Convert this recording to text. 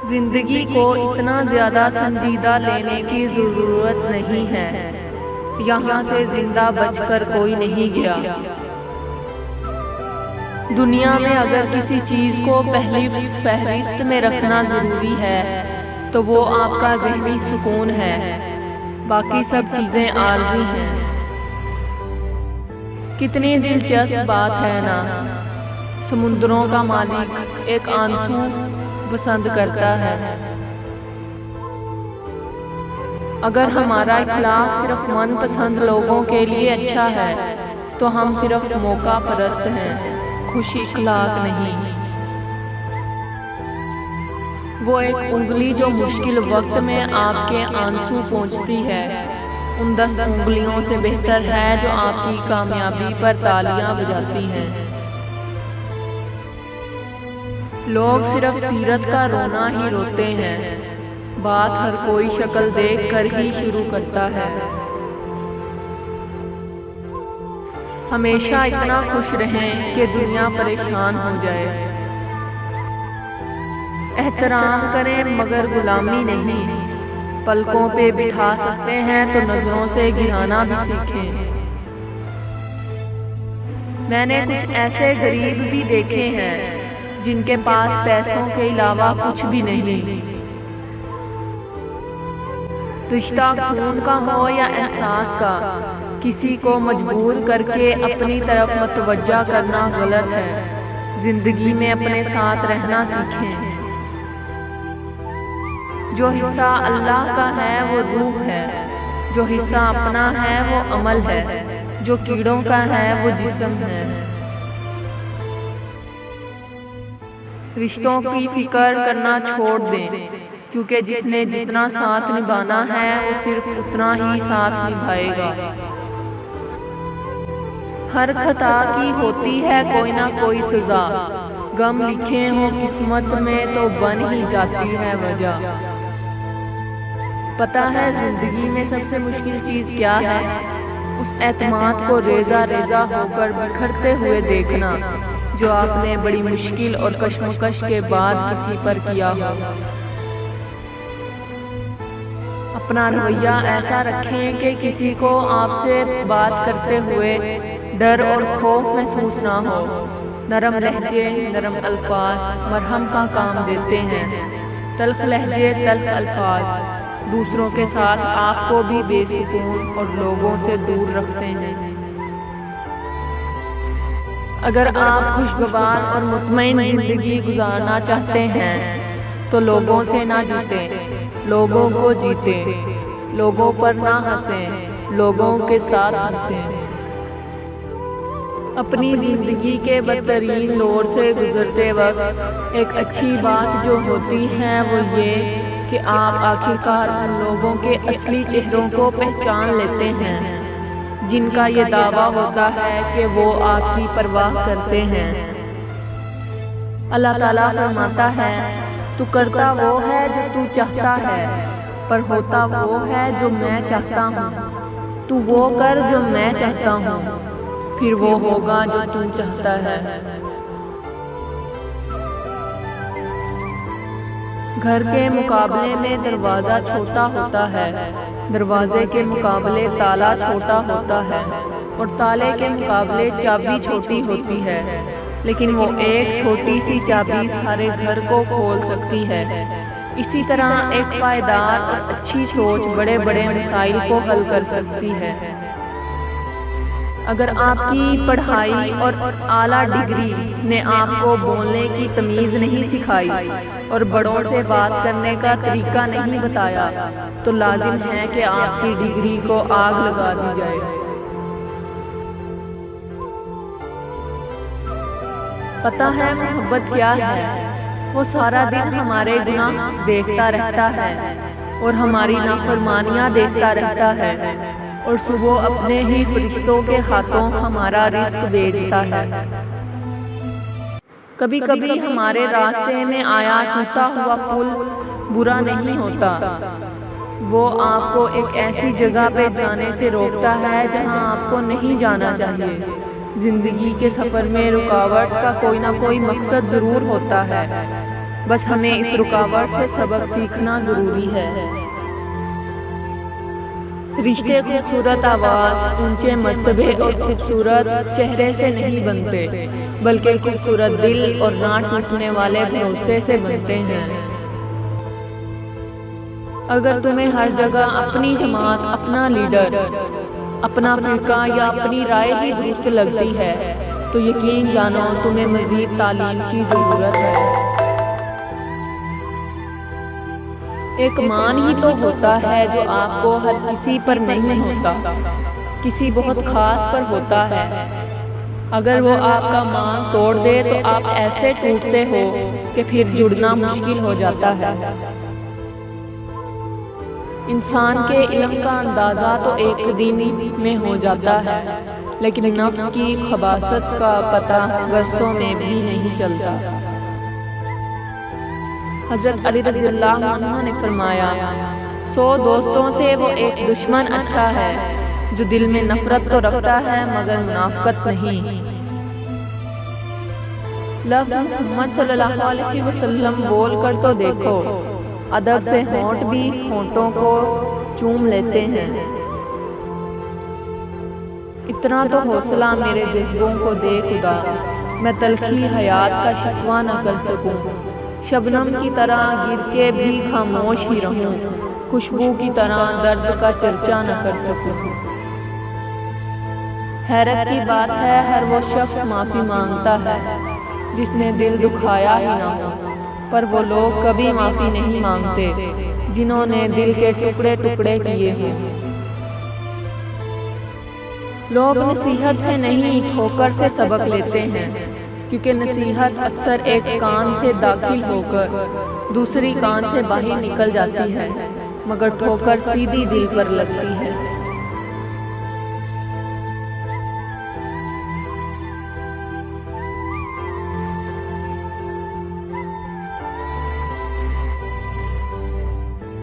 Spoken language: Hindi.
जिंदगी को इतना ज़्यादा संजीदा लेने की ज़रूरत नहीं है। यहाँ से जिंदा बचकर कोई नहीं गया। दुनिया में अगर किसी चीज़ को पहली फहरिस्त में रखना ज़रूरी है तो वो आपका ज़हनी सुकून है। बाकी सब चीज़ें आर्जी हैं। कितनी दिलचस्प बात है ना, समुद्रों का मालिक एक आंसू पसंद करता है। अगर हमारा इखलाक सिर्फ मनपसंद लोगों के लिए अच्छा है तो हम सिर्फ मौका परस्त हैं, खुश इखलाक नहीं। वो एक उंगली जो मुश्किल वक्त में आपके आंसू पोंछती है, उन 10 उंगलियों से बेहतर है जो आपकी कामयाबी पर तालियां बजाती हैं। लोग सिर्फ सीरत का रोना ही रोते हैं, बात हर कोई शक्ल देख कर ही शुरू करता है। हमेशा इतना खुश रहें कि दुनिया परेशान हो जाए। एहतराम करें मगर गुलामी नहीं, पलकों पे बिठा सकते हैं तो नजरों से गिराना भी सीखें। मैंने कुछ ऐसे गरीब भी देखे हैं जिनके पास पैसों के अलावा कुछ भी नहीं। रिश्ता खून का हो या एहसास का, किसी को मजबूर करके अपनी तरफ मतवज्जा करना गलत है। जिंदगी में अपने साथ रहना सीखें। जो हिस्सा अल्लाह का है वो रूह है, जो हिस्सा अपना है वो अमल है, जो कीड़ों का है वो जिस्म है। रिश्तों की फिक्र करना छोड़ दें, क्योंकि जिसने जितना साथ निभाना है वो सिर्फ उतना ही साथ निभाएगा। हर खता की होती है कोई ना कोई सजा, गम लिखे हो किस्मत में तो बन ही जाती है वजह। पता है जिंदगी में सबसे मुश्किल चीज़ क्या है? उस एतमाद को रेजा रेजा होकर बिखरते हुए देखना जो आपने बड़ी मुश्किल और कश्मकश के बाद किसी पर किया हो। अपना रवैया ऐसा रखें कि किसी को आपसे बात करते हुए डर और खौफ महसूस ना हो। नरम लहजे, नरम अल्फाज मरहम का काम देते हैं। तल्ख लहजे, तल्ख अल्फाज दूसरों के साथ आपको भी बेसुकून और लोगों से दूर रखते हैं। अगर आप खुशगवार और मुतमईन जिंदगी गुजारना चाहते हैं तो लोगों से ना जीतें, लोगों को जीतें। लोगों पर ना हंसें, लोगों के साथ हंसें। अपनी जिंदगी के बदतरीन दौर से गुजरते वक्त एक अच्छी बात जो होती है वो ये कि आप आखिरकार उन लोगों के असली चेहरों को पहचान लेते हैं जिनका ये दावा होता है कि वो आपकी परवाह करते हैं। अल्लाह ताला फरमाता है, तू करता वो है जो तू चाहता है, पर होता वो है जो मैं चाहता हूँ। तू वो कर जो मैं चाहता हूँ, फिर वो होगा जो तू चाहता है। घर के मुकाबले में दरवाज़ा छोटा होता है, दरवाजे के मुकाबले ताला छोटा होता है, और ताले के मुकाबले चाबी छोटी होती है। लेकिन वो एक छोटी सी चाबी सारे घर को खोल सकती है। इसी तरह एक पायदार और अच्छी सोच बड़े बड़े मसाइल को हल कर सकती है। अगर आपकी पढ़ाई और आला डिग्री ने आपको बोलने की तमीज़ नहीं सिखाई और बड़ों से बात करने का तरीका नहीं बताया तो लाजिम है कि आपकी डिग्री को आग लगा दी जाए। पता है मोहब्बत क्या है? वो सारा दिन हमारे गुनाह देखता रहता है और हमारी नाफरमानियाँ देखता रहता है, और सुबह अपने ही फरिश्तों के हाथों हमारा रिस्क भेजता है। कभी कभी हमारे रास्ते में आया टूटा हुआ पुल बुरा नहीं होता, वो आपको एक ऐसी जगह पे जाने से रोकता है जहां आपको नहीं जाना चाहिए। जिंदगी के सफ़र में रुकावट का कोई ना कोई मकसद ज़रूर होता है, बस हमें इस रुकावट से सबक सीखना ज़रूरी है। रिश्ते खूबसूरत आवाज़, ऊंचे मर्तबे और खूबसूरत चेहरे से नहीं बनते, बल्कि खूबसूरत दिल और ना टूटने वाले भरोसे से बनते हैं। अगर तुम्हें हर जगह अपनी जमात, अपना लीडर, अपना फिरका या अपनी राय ही दुरुस्त लगती है, तो यकीन जानो तुम्हें मज़ीद तालीम की ज़रूरत है। एक मान ही तो होता है जो आपको हर किसी पर नहीं होता, किसी बहुत खास पर होता है। अगर वो आपका मान तोड़ दे तो आप ऐसे टूटते हो कि फिर जुड़ना मुश्किल हो जाता है। इंसान के इल्म का अंदाज़ा तो एक दिन में हो जाता है, लेकिन नफ्स की खबासत का पता वर्षों में भी नहीं चलता। हज़रत अली रज़ियल्लाहु अन्हु ने फरमाया, 100 दोस्तों से वो एक दुश्मन अच्छा है जो दिल में नफरत तो रखता है मगर मुनाफ़क़त नहीं। लफ्ज़ मोहम्मद सल्लल्लाहु अलैहि वसल्लम बोल कर तो देखो, अदब से होंठ भी होंठों को चूम लेते हैं। इतना तो हौसला मेरे जज्बों को दे खुदा, मैं तलखी हयात का शिकवा न कर सकूं। शबनम की तरह गिर के भी खामोश ही रहूं, खुशबू की तरह दर्द का चर्चा न कर सकूं। हैरत की बात है हर वो शख्स माफ़ी मांगता है जिसने दिल दुखाया ही ना हो, पर वो लोग कभी माफ़ी नहीं मांगते जिन्होंने दिल के टुकड़े टुकड़े किए हों। लोग नसीहत से नहीं ठोकर से सबक लेते हैं, क्योंकि नसीहत अक्सर एक कान से दाखिल होकर दूसरी कान से बाहर निकल जाती है, मगर ठोकर सीधी दिल पर लगती है।